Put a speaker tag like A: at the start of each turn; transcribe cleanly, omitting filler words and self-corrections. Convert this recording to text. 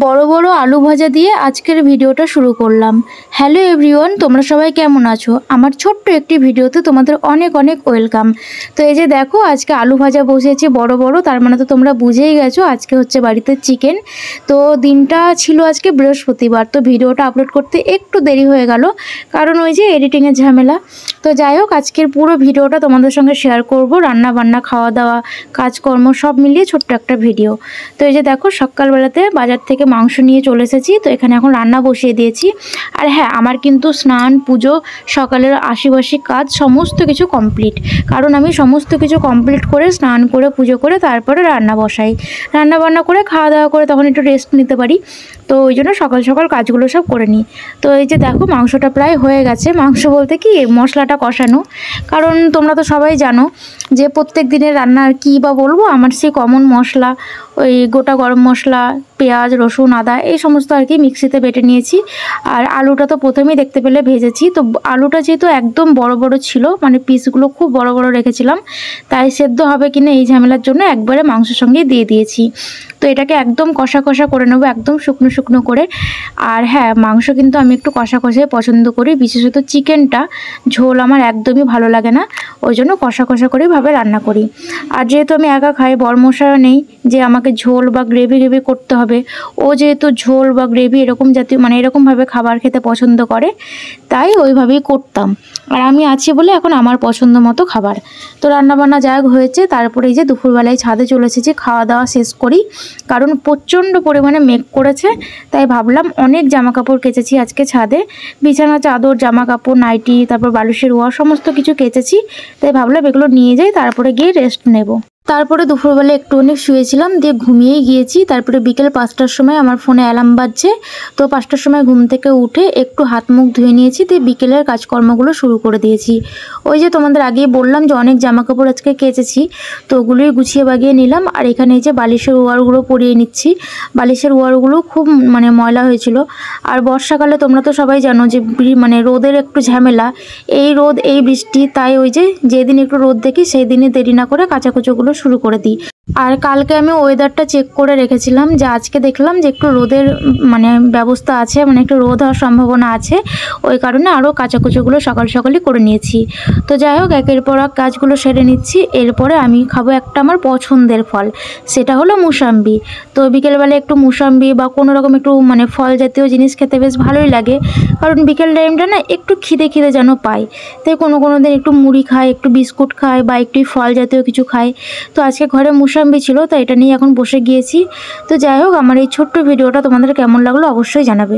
A: বড় বড় আলু ভাজা দিয়ে আজকের ভিডিওটা শুরু করলাম। হ্যালো এভরিওয়ান, তোমরা সবাই কেমন আছো? আমার ছোট্ট একটি ভিডিওতে তোমাদের অনেক অনেক ওয়েলকাম। তো এই যে দেখো, আজকে আলু ভাজা বসিয়েছি বড় বড়, তার মানে তো তোমরা বুঝেই গেছো আজকে হচ্ছে বাড়িতে চিকেন। তো দিনটা ছিল আজকে বৃহস্পতিবার, তো ভিডিওটা আপলোড করতে একটু দেরি হয়ে গেল, কারণ ওই যে এডিটিংয়ের ঝামেলা। তো যাই হোক, আজকের পুরো ভিডিওটা তোমাদের সঙ্গে শেয়ার করব, রান্না বান্না, খাওয়া দাওয়া, কাজকর্ম সব মিলিয়ে ছোট্ট একটা ভিডিও। তো এই যে দেখো, সকালবেলাতে বাজার থেকে মাংস নিয়ে চলে এসেছি, তো এখানে এখন রান্না বসিয়ে দিয়েছি। আর হ্যাঁ, আমার কিন্তু স্নান, পুজো, সকালের আশিবাসি কাজ সমস্ত কিছু কমপ্লিট, কারণ আমি সমস্ত কিছু কমপ্লিট করে স্নান করে পুজো করে তারপরে রান্না বসাই। রান্না বান্না করে খাওয়া দাওয়া করে তখন একটু রেস্ট নিতে পারি, তো ওই জন্য সকাল সকাল কাজগুলো সব করে নিই। তো এই যে দেখো, মাংসটা প্রায় হয়ে গেছে। মাংস বলতে কি, মশলাটা কষানো, কারণ তোমরা তো সবাই জানো যে প্রত্যেক দিনের রান্নার কী বা বলবো, আমার সেই কমন মশলা ওই গোটা গরম মশলা, পেঁয়াজ, রসুন, আদা এই সমস্ত আর কি মিক্সিতে বেটে নিয়েছি। আর আলুটা তো প্রথমেই দেখতে পেলে ভেজেছি। তো আলুটা যেহেতু একদম বড় বড় ছিল, মানে পিসগুলো খুব বড় বড় রেখেছিলাম, তাই সেদ্ধ হবে কিনা এই ঝামেলার জন্য একবারে মাংসের সঙ্গে দিয়ে দিয়েছি। তো এটাকে একদম কষা কষা করে নেবো, একদম শুকনো শুকনো করে। আর হ্যাঁ, মাংস কিন্তু আমি একটু কষা কষাই পছন্দ করি, বিশেষত চিকেনটা ঝোল আমার একদমই ভালো লাগে না, ওই জন্য কষা কষা করেই ভাবে রান্না করি। আর যেহেতু আমি একা খাই, বরমশাইও নেই যে আমাকে ঝোল বা গ্রেভি গ্রেভি করতে হবে, ও যেহেতু ঝোল বা গ্রেভি এরকম জাতীয় মানে এরকমভাবে খাবার খেতে পছন্দ করে, তাই ওইভাবেই করতাম। আর আমি আছি বলে এখন আমার পছন্দ মতো খাবার। তো রান্নাবান্না যা হয়েছে, তারপরে এই যে দুপুরবেলায় ছাদে চলে এসেছি খাওয়া দাওয়া শেষ করি, কারণ প্রচণ্ড পরিমাণে মেঘ করেছে। তাই ভাবলাম, অনেক জামা কাপড় কেচেছি আজকে ছাদে, বিছানা চাদর, জামা কাপড়, নাইটি, তারপর বালিশের ওয়া সমস্ত কিছু কেচেছি। তাই ভাবলাম এগুলো নিয়ে যাই, তারপরে গিয়ে রেস্ট নেব। তারপরে দুপুরবেলা একটু অনেক শুয়েছিলাম, দিয়ে ঘুমিয়েই গিয়েছি। তারপরে বিকেল 5টার সময় আমার ফোনে অ্যালার্ম বাজছে, তো 5টার সময় ঘুম থেকে উঠে একটু হাত মুখ ধুয়ে নিয়েছি, দিয়ে বিকেলের কাজকর্মগুলো শুরু করে দিয়েছি। ওই যে তোমাদের আগেই বললাম যে অনেক জামা কাপড় আজকে কেচেছি, তো ওগুলোই গুছিয়ে বাগিয়ে নিলাম। আর এখানে এই যে বালিশের ওয়ারগুলো পরিয়ে নিচ্ছি, বালিশের ওয়ারগুলো খুব মানে ময়লা হয়েছিল। আর বর্ষাকালে তোমরা তো সবাই জানো যে মানে রোদের একটু ঝামেলা, এই রোদ এই বৃষ্টি, তাই ওই যে যেদিন একটু রোদ দেখি সেই দিনই দেরি না করে কাচাকুচোগুলো শুরু করে দিই। আর কালকে আমি ওয়েদারটা চেক করে রেখেছিলাম, যে আজকে দেখলাম যে একটু রোদের মানে ব্যবস্থা আছে, মানে একটু রোদ হওয়ার সম্ভাবনা আছে, ওই কারণে আরও কাচাকুচোগুলো সকাল সকালই করে নিয়েছি। তো যাই হোক, একের পর এক কাজগুলো সেরে নিচ্ছি। এরপরে আমি খাবো একটা আমার পছন্দের ফল, সেটা হলো মুসাম্বি। তো বিকেলবেলা একটু মুসাম্বি বা কোনো রকম একটু মানে ফল জাতীয় জিনিস খেতে বেশ ভালোই লাগে, কারণ বিকেল টাইমটা না একটু খিদে খিদে যেন পাই। তাই কোনো দিন একটু মুড়ি খাই, একটু বিস্কুট খাই, বা একটু ফল জাতীয় কিছু খাই। তো আজকে ঘরে মুসাম্বি ছিল, তো এটা নিয়ে এখন বসে গিয়েছি। তো যাই হোক, আমার এই ছোট্ট ভিডিওটা তোমাদের কেমন লাগলো অবশ্যই জানাবে।